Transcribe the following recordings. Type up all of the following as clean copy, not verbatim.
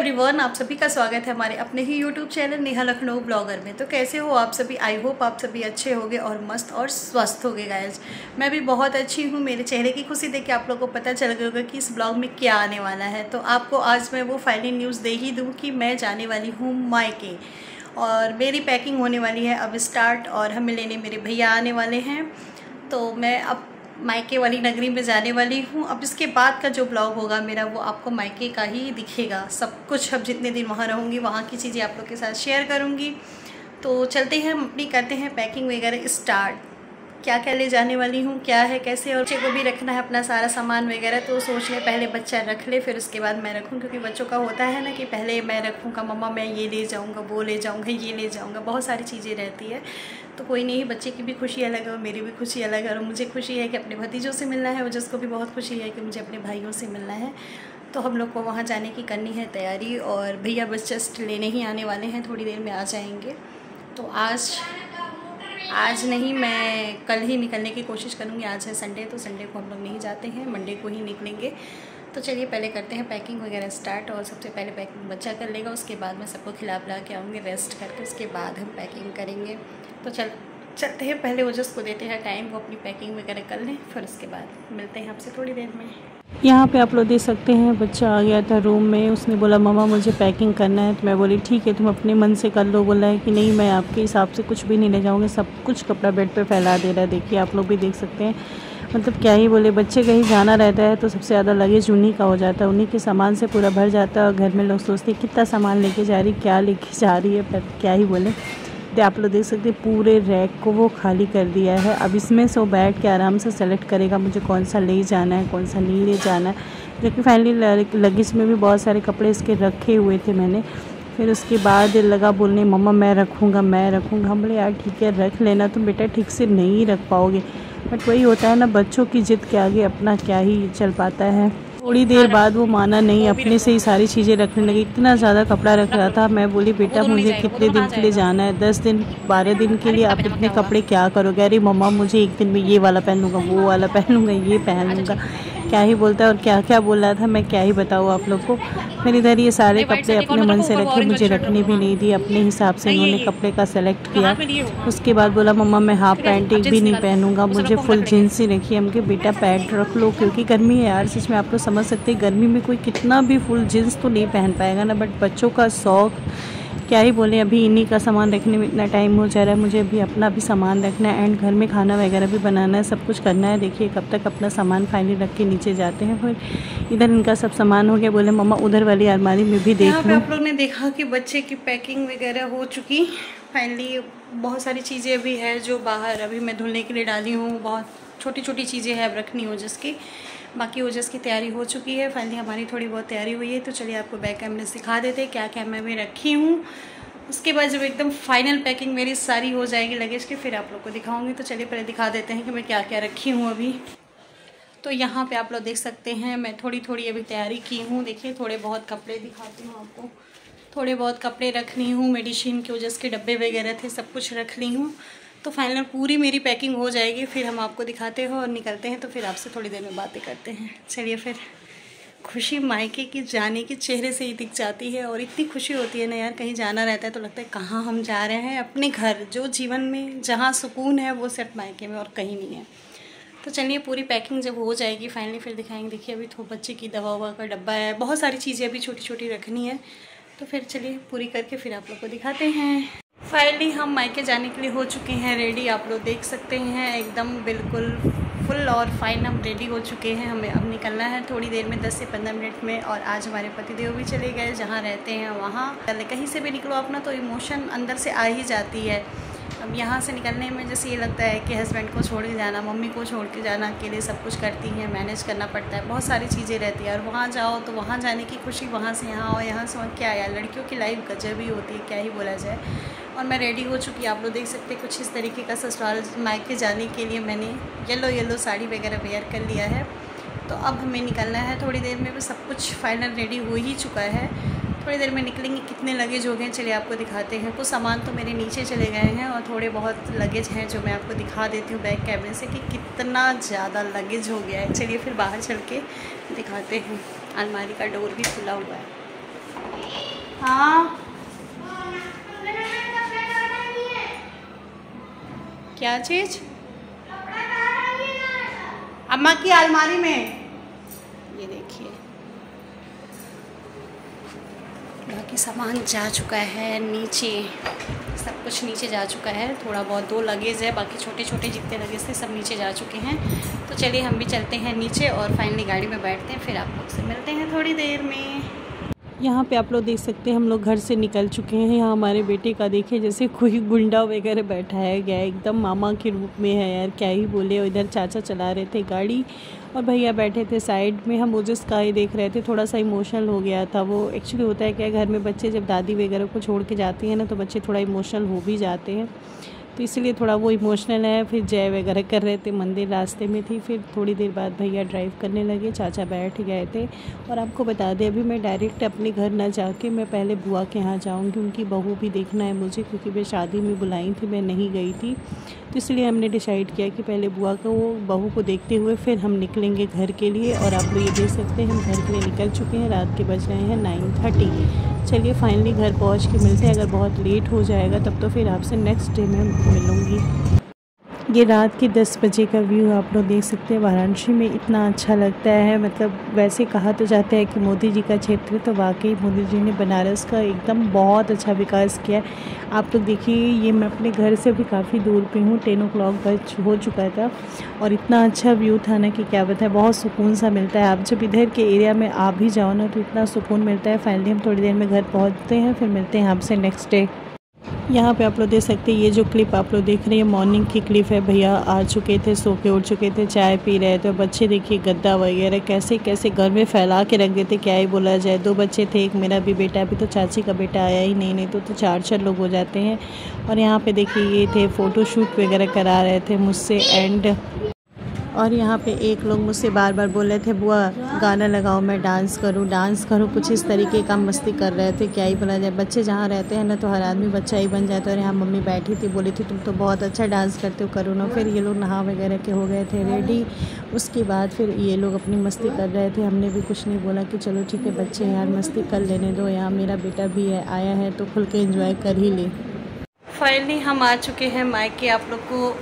Everyone, आप सभी का स्वागत है हमारे अपने ही YouTube channel Neha Lucknow blogger में। तो कैसे हो आप सभी? आई होप आप सभी अच्छे होंगे और मस्त और स्वस्थ होंगे गाइज। मैं भी बहुत अच्छी हूँ। मेरे चेहरे की खुशी देख के आप लोगों को पता चल गया होगा कि इस ब्लॉग में क्या आने वाला है। तो आपको आज मैं वो फाइनल न्यूज़ दे ही दूँ कि मैं जाने वाली हूँ मायके और मेरी पैकिंग होने वाली है अब स्टार्ट, और हमें लेने मेरे भैया आने वाले हैं। तो मैं अब मायके वाली नगरी में जाने वाली हूँ। अब इसके बाद का जो ब्लॉग होगा मेरा, वो आपको मायके का ही दिखेगा सब कुछ। अब जितने दिन वहाँ रहूँगी वहाँ की चीज़ें आप लोग के साथ शेयर करूँगी। तो चलते हैं, हम अपनी करते हैं पैकिंग वगैरह स्टार्ट। क्या क्या ले जाने वाली हूँ, क्या है कैसे, और बच्चे को भी रखना है अपना सारा सामान वगैरह। तो सोच ले पहले बच्चा रख ले, फिर उसके बाद मैं रखूँ, क्योंकि बच्चों का होता है ना कि पहले मैं रखूँगा, मम्मा मैं ये ले जाऊँगा, वो ले जाऊँगा, ये ले जाऊँगा, बहुत सारी चीज़ें रहती है। तो कोई नहीं, बच्चे की भी खुशी अलग है और मेरी भी खुशी अलग है। और मुझे खुशी है कि अपने भतीजों से मिलना है, और जिसको भी बहुत खुशी है कि मुझे अपने भाइयों से मिलना है। तो हम लोग को वहाँ जाने की करनी है तैयारी, और भैया बस जस्ट लेने ही आने वाले हैं, थोड़ी देर में आ जाएंगे। तो आज नहीं, मैं कल ही निकलने की कोशिश करूँगी। आज है संडे, तो संडे को हम लोग नहीं जाते हैं, मंडे को ही निकलेंगे। तो चलिए पहले करते हैं पैकिंग वगैरह स्टार्ट। और सबसे पहले पैकिंग बच्चा कर लेगा, उसके बाद मैं सबको खिला पिला के आऊँगी रेस्ट करके, उसके बाद हम पैकिंग करेंगे। तो चलते हैं, पहले वो जिसको देते हैं टाइम, वो अपनी पैकिंग वगैरह कर लें, फिर उसके बाद मिलते हैं आपसे थोड़ी देर में। यहाँ पे आप लोग देख सकते हैं, बच्चा आ गया था रूम में। उसने बोला मम्मा मुझे पैकिंग करना है। तो मैं बोली ठीक है, तुम अपने मन से कर लो। बोला है कि नहीं, मैं आपके हिसाब से कुछ भी नहीं ले जाऊँगी, सब कुछ कपड़ा बेड पे फैला दे रहा है। देखिए आप लोग भी देख सकते हैं। मतलब क्या ही बोले, बच्चे कहीं जाना रहता है तो सबसे ज़्यादा लगेज उन्हीं का हो जाता है, उन्हीं के सामान से पूरा भर जाता है। और घर में लोग सोचते हैं कितना सामान लेके जा रही, क्या लेके जा रही है, पर क्या ही बोले। तो आप लोग देख सकते हैं पूरे रैक को वो खाली कर दिया है। अब इसमें से वो बैठ के आराम से सेलेक्ट करेगा मुझे कौन सा ले जाना है, कौन सा नहीं ले जाना है। लेकिन फाइनली लगेज में भी बहुत सारे कपड़े इसके रखे हुए थे मैंने। फिर उसके बाद लगा बोलने मम्मा मैं रखूँगा, मैं रखूँगा। हम बोले यार ठीक है रख लेना, तुम बेटा ठीक से नहीं रख पाओगे। बट वही होता है ना, बच्चों की जिद के आगे अपना क्या ही चल पाता है। थोड़ी देर बाद वो माना नहीं, अपने से ही सारी चीज़ें रखने लगी। इतना ज़्यादा कपड़ा रख रहा था। मैं बोली बेटा मुझे कितने दिन के लिए जाना है? 10 दिन 12 दिन के लिए आप इतने कपड़े क्या करोगे? अरे मम्मा मुझे एक दिन में ये वाला पहन लूँगा, वो वाला पहन लूँगा, ये पहन लूँगा। क्या ही बोलता है और क्या क्या बोल रहा था, मैं क्या ही बताऊँ आप लोग को। फिर इधर ये सारे कपड़े अपने मन से रखे, मुझे रखने भी नहीं दिए। अपने हिसाब से इन्होंने कपड़े का सेलेक्ट किया। उसके बाद बोला मम्मा मैं हाफ पैंट एक भी नहीं पहनूंगा, मुझे फुल जीन्स ही रखिए। हमके बेटा पैंट रख लो, क्योंकि गर्मी है यार। सच में आप लोग समझ सकते हैं, गर्मी में कोई कितना भी फुल जीन्स तो नहीं पहन पाएगा ना। बट बच्चों का शौक़ क्या ही बोले। अभी इन्हीं का सामान रखने में इतना टाइम हो जा रहा है, मुझे अभी अपना भी सामान रखना है एंड घर में खाना वगैरह भी बनाना है, सब कुछ करना है। देखिए कब तक अपना सामान फाइनली रख के नीचे जाते हैं। फिर इधर इनका सब सामान हो गया। बोले मम्मा उधर वाली अलमारी में भी देख लो। आप लोग ने देखा कि बच्चे की पैकिंग वगैरह हो चुकी फाइनली। बहुत सारी चीज़ें अभी है जो बाहर अभी मैं धुलने के लिए डाली हूँ। बहुत छोटी छोटी चीज़ें हैं अब रखनी हो जिसकी, बाकी ओजस की तैयारी हो चुकी है। फाइनली हमारी थोड़ी बहुत तैयारी हुई है। तो चलिए आपको बैक कैमरे से दिखा देते क्या क्या मैं भी रखी हूँ। उसके बाद जब एकदम फाइनल पैकिंग मेरी सारी हो जाएगी लगेज की, फिर आप लोग को दिखाऊंगी। तो चलिए पहले दिखा देते हैं कि मैं क्या क्या रखी हूँ अभी। तो यहाँ पे आप लोग देख सकते हैं मैं थोड़ी थोड़ी अभी तैयारी की हूँ। देखिए थोड़े बहुत कपड़े दिखाती हूँ आपको। थोड़े बहुत कपड़े रख ली हूँ, मेडिसिन के ओजस के डब्बे वगैरह थे सब कुछ रख ली हूँ। तो फाइनल पूरी मेरी पैकिंग हो जाएगी, फिर हम आपको दिखाते हो और निकलते हैं। तो फिर आपसे थोड़ी देर में बातें करते हैं। चलिए फिर। खुशी मायके की जाने की चेहरे से ही दिख जाती है, और इतनी खुशी होती है ना यार, कहीं जाना रहता है तो लगता है कहाँ हम जा रहे हैं, अपने घर। जो जीवन में जहाँ सुकून है वो सिर्फ मायके में और कहीं नहीं है। तो चलिए पूरी पैकिंग जब हो जाएगी फाइनली फिर दिखाएंगे। देखिए अभी तो बच्चे की दवा ववा का डब्बा है, बहुत सारी चीज़ें अभी छोटी छोटी रखनी है। तो फिर चलिए पूरी करके फिर आप लोग को दिखाते हैं। फाइनली हम मायके जाने के लिए हो चुके हैं रेडी। आप लोग देख सकते हैं एकदम बिल्कुल फुल और फाइन हम रेडी हो चुके हैं। हमें अब निकलना है थोड़ी देर में, 10 से 15 मिनट में। और आज हमारे पतिदेव भी चले गए जहाँ रहते हैं वहाँ। कहीं से भी निकलो अपना तो इमोशन अंदर से आ ही जाती है। अब यहाँ से निकलने में जैसे ये लगता है कि हस्बैंड को छोड़ के जाना, मम्मी को छोड़ के जाना, अकेले सब कुछ करती हैं, मैनेज करना पड़ता है, बहुत सारी चीज़ें रहती है। और वहाँ जाओ तो वहाँ जाने की खुशी, वहाँ से यहाँ आओ, यहाँ से वहाँ, क्या यार लड़कियों की लाइफ गजब ही होती है, क्या ही बोला जाए। और मैं रेडी हो चुकी, आप लोग देख सकते हैं कुछ इस तरीके का ससुराल मायके जाने के लिए मैंने येलो साड़ी वगैरह वेयर कर लिया है। तो अब हमें निकलना है थोड़ी देर में। सब कुछ फाइनल रेडी हो ही चुका है, थोड़ी देर में निकलेंगे। कितने लगेज हो गए चलिए आपको दिखाते हैं। कुछ सामान तो मेरे नीचे चले गए हैं और थोड़े बहुत लगेज हैं जो मैं आपको दिखा देती हूँ बैक कैमरे से कि कितना ज़्यादा लगेज हो गया है। चलिए फिर बाहर चल के दिखाते हैं। अलमारी का डोर भी खुला हुआ है। हाँ क्या चीज? अम्मा की अलमारी में। ये देखिए बाकी सामान जा चुका है नीचे, सब कुछ नीचे जा चुका है। थोड़ा बहुत 2 लगेज है, बाकी छोटे छोटे जितने लगेज थे सब नीचे जा चुके हैं। तो चलिए हम भी चलते हैं नीचे और फाइनली गाड़ी में बैठते हैं, फिर आप लोग से मिलते हैं थोड़ी देर में। यहाँ पे आप लोग देख सकते हैं हम लोग घर से निकल चुके हैं। यहाँ हमारे बेटे का देखिए जैसे कोई गुंडा वगैरह बैठाया गया है, एकदम मामा के रूप में है यार, क्या ही बोले। और इधर चाचा चला रहे थे गाड़ी और भैया बैठे थे साइड में। हम ओजस का ही देख रहे थे, थोड़ा सा इमोशनल हो गया था वो। एक्चुअली होता है क्या, घर में बच्चे जब दादी वगैरह को छोड़ के जाती हैं ना तो बच्चे थोड़ा इमोशनल हो भी जाते हैं, तो इसलिए थोड़ा वो इमोशनल है। फिर जय वगैरह कर रहे थे, मंदिर रास्ते में थी। फिर थोड़ी देर बाद भैया ड्राइव करने लगे, चाचा बैठ गए थे। और आपको बता दें अभी मैं डायरेक्ट अपने घर ना जाके मैं पहले बुआ के यहाँ जाऊँगी, उनकी बहू भी देखना है मुझे, क्योंकि वे शादी में बुलाई थी, मैं नहीं गई थी। तो इसलिए हमने डिसाइड किया कि पहले बुआ को बहू को देखते हुए फिर हम निकलेंगे घर के लिए। और आप लोग ये देख सकते हैं हम घर के लिए निकल चुके हैं। रात के बज रहे हैं 9:30। चलिए फाइनली घर पहुंच के मिलते हैं। अगर बहुत लेट हो जाएगा तब तो फिर आपसे नेक्स्ट डे में मिलूँगी। ये रात के 10 बजे का व्यू आप लोग देख सकते हैं। वाराणसी में इतना अच्छा लगता है, मतलब वैसे कहा तो जाता है कि मोदी जी का क्षेत्र, तो वाकई मोदी जी ने बनारस का एकदम बहुत अच्छा विकास किया है। आप लोग देखिए ये मैं अपने घर से भी काफ़ी दूर पे हूँ, 10 o'clock बज हो चुका था और इतना अच्छा व्यू था ना कि क्या बताएं, बहुत सुकून सा मिलता है। आप जब इधर के एरिया में आ भी जाओ ना तो इतना सुकून मिलता है। फाइनली हम थोड़ी देर में घर पहुँचते हैं, फिर मिलते हैं आपसे नेक्स्ट डे। यहाँ पे आप लोग देख सकते हैं ये जो क्लिप आप लोग देख रहे हैं मॉर्निंग की क्लिप है। भैया आ चुके थे, सो के उठ चुके थे, चाय पी रहे थे। बच्चे देखिए गद्दा वगैरह कैसे कैसे घर में फैला के रख देते, क्या ही बोला जाए। 2 बच्चे थे, एक मेरा भी बेटा, अभी तो चाची का बेटा आया ही नहीं तो 4 लोग हो जाते हैं। और यहाँ पे देखिए ये थे फ़ोटोशूट वगैरह करा रहे थे मुझसे एंड। और यहाँ पे एक लोग मुझसे बार बार बोल रहे थे बुआ गाना लगाओ, मैं डांस करूँ, कुछ इस तरीके का मस्ती कर रहे थे, क्या ही बोला जाए। बच्चे जहाँ रहते हैं ना तो हर आदमी बच्चा ही बन जाता है। और यहाँ मम्मी बैठी थी, बोली थी तुम तो बहुत अच्छा डांस करते हो, करो ना। फिर ये लोग नहा वगैरह के हो गए थे रेडी। उसके बाद फिर ये लोग अपनी मस्ती कर रहे थे, हमने भी कुछ नहीं बोला कि चलो ठीक है बच्चे यार मस्ती कर लेने दो। यहाँ मेरा बेटा भी है, आया है तो खुल के एंजॉय कर ही ले। फाइनली हम आ चुके हैं मायके। आप लोग को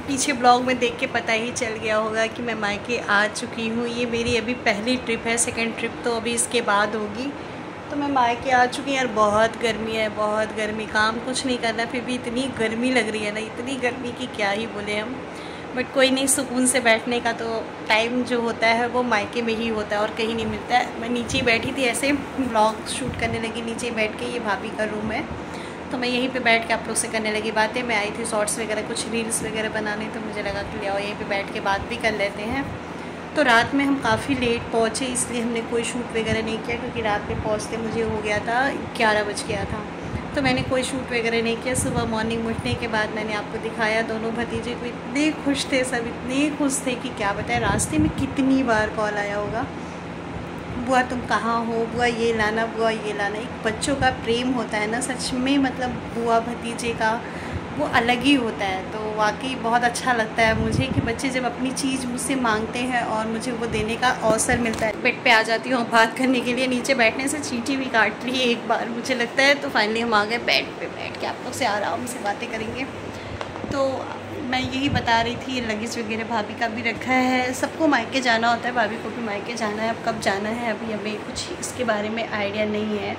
पीछे ब्लॉग में देख के पता ही चल गया होगा कि मैं मायके आ चुकी हूँ। ये मेरी अभी पहली ट्रिप है, सेकंड ट्रिप तो अभी इसके बाद होगी। तो मैं मायके आ चुकी हूँ यार, बहुत गर्मी है, बहुत गर्मी, काम कुछ नहीं करना फिर भी इतनी गर्मी लग रही है ना, इतनी गर्मी की क्या ही बोले हम। बट कोई नहीं, सुकून से बैठने का तो टाइम जो होता है वो मायके में ही होता है और कहीं नहीं मिलता है। मैं नीचे ही बैठी थी, ऐसे ब्लॉग शूट करने लगी नीचे ही बैठ के। ये भाभी का रूम है तो मैं यहीं पे बैठ के आप लोग से करने लगी बातें। मैं आई थी शॉर्ट्स वगैरह कुछ रील्स वगैरह बनाने, तो मुझे लगा कि ले आओ यहीं पे बैठ के बात भी कर लेते हैं। तो रात में हम काफ़ी लेट पहुँचे, इसलिए हमने कोई शूट वगैरह नहीं किया, क्योंकि रात में पहुँचते मुझे हो गया था 11 बज गया था। तो मैंने कोई शूट वगैरह नहीं किया। सुबह मॉर्निंग उठने के बाद मैंने आपको दिखाया, दोनों भतीजे को इतने खुश थे, सब इतने खुश थे कि क्या बताएं। रास्ते में कितनी बार कॉल आया होगा, बुआ तुम कहाँ हो, बुआ ये लाना, बुआ ये लाना। एक बच्चों का प्रेम होता है ना सच में, मतलब बुआ भतीजे का वो अलग ही होता है। तो वाकई बहुत अच्छा लगता है मुझे कि बच्चे जब अपनी चीज़ मुझसे मांगते हैं और मुझे वो देने का अवसर मिलता है। बेड पे आ जाती हूँ बात करने के लिए, नीचे बैठने से चींटी भी काट ली एक बार मुझे लगता है। तो फाइनली हम आ गए बेड पे, बैठ के आप लोग से आराम से बातें करेंगे। तो मैं यही बता रही थी, लगेज वगैरह भाभी का भी रखा है। सबको मायके जाना होता है, भाभी को भी मायके जाना है। अब कब जाना है अभी हमें कुछ इसके बारे में आइडिया नहीं है।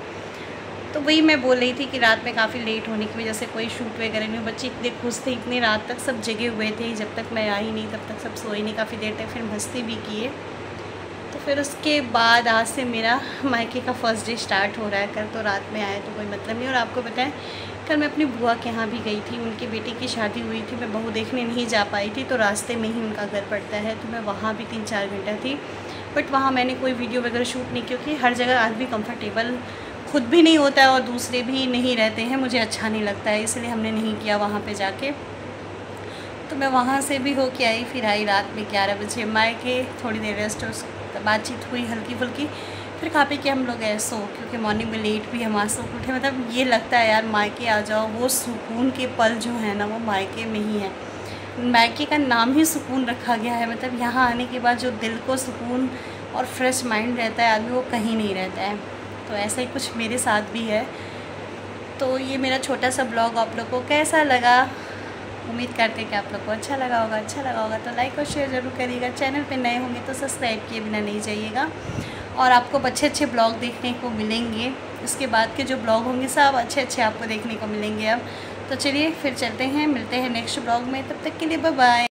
तो वही मैं बोल रही थी कि रात में काफ़ी लेट होने की वजह से कोई शूट वगैरह नहीं। बच्चे इतने खुश थे, इतनी रात तक सब जगे हुए थे, जब तक मैं आई नहीं तब तक सब सोए नहीं, काफ़ी देर तक फिर मस्ती भी किए। तो फिर उसके बाद आज से मेरा मायके का फर्स्ट डे स्टार्ट हो रहा है। कल तो रात में आए तो कोई मतलब नहीं। और आपको बताएं कल मैं अपनी बुआ के यहाँ भी गई थी, उनके बेटे की शादी हुई थी। मैं बहू देखने नहीं जा पाई थी, तो रास्ते में ही उनका घर पड़ता है, तो मैं वहाँ भी 3-4 घंटा थी। बट वहाँ मैंने कोई वीडियो वगैरह शूट नहीं, क्योंकि हर जगह आदमी कंफर्टेबल खुद भी नहीं होता है और दूसरे भी नहीं रहते हैं, मुझे अच्छा नहीं लगता है, इसलिए हमने नहीं किया वहाँ पे जाके। तो मैं वहाँ से भी हो के आई, फिर आई रात में 11 बजे मायके। थोड़ी देर रेस्ट बातचीत हुई हल्की फुल्की, फिर खा पी के हम लोग गए सो, क्योंकि मॉर्निंग में लेट भी हम आज सो उठे। मतलब ये लगता है यार मायके आ जाओ, वो सुकून के पल जो है ना वो मायके में ही है। मायके का नाम ही सुकून रखा गया है। मतलब यहाँ आने के बाद जो दिल को सुकून और फ्रेश माइंड रहता है आदमी, वो कहीं नहीं रहता है। तो ऐसा ही कुछ मेरे साथ भी है। तो ये मेरा छोटा सा ब्लॉग आप लोग को कैसा लगा, उम्मीद करते हैं कि आप लोग को अच्छा लगा होगा। तो लाइक और शेयर ज़रूर करिएगा। चैनल पे नए होंगे तो सब्सक्राइब किए बिना नहीं जाइएगा। और आपको अच्छे ब्लॉग देखने को मिलेंगे, उसके बाद के जो ब्लॉग होंगे सब अच्छे आपको देखने को मिलेंगे अब। तो चलिए फिर चलते हैं, मिलते हैं नेक्स्ट ब्लॉग में। तब तक के लिए बाय बाय।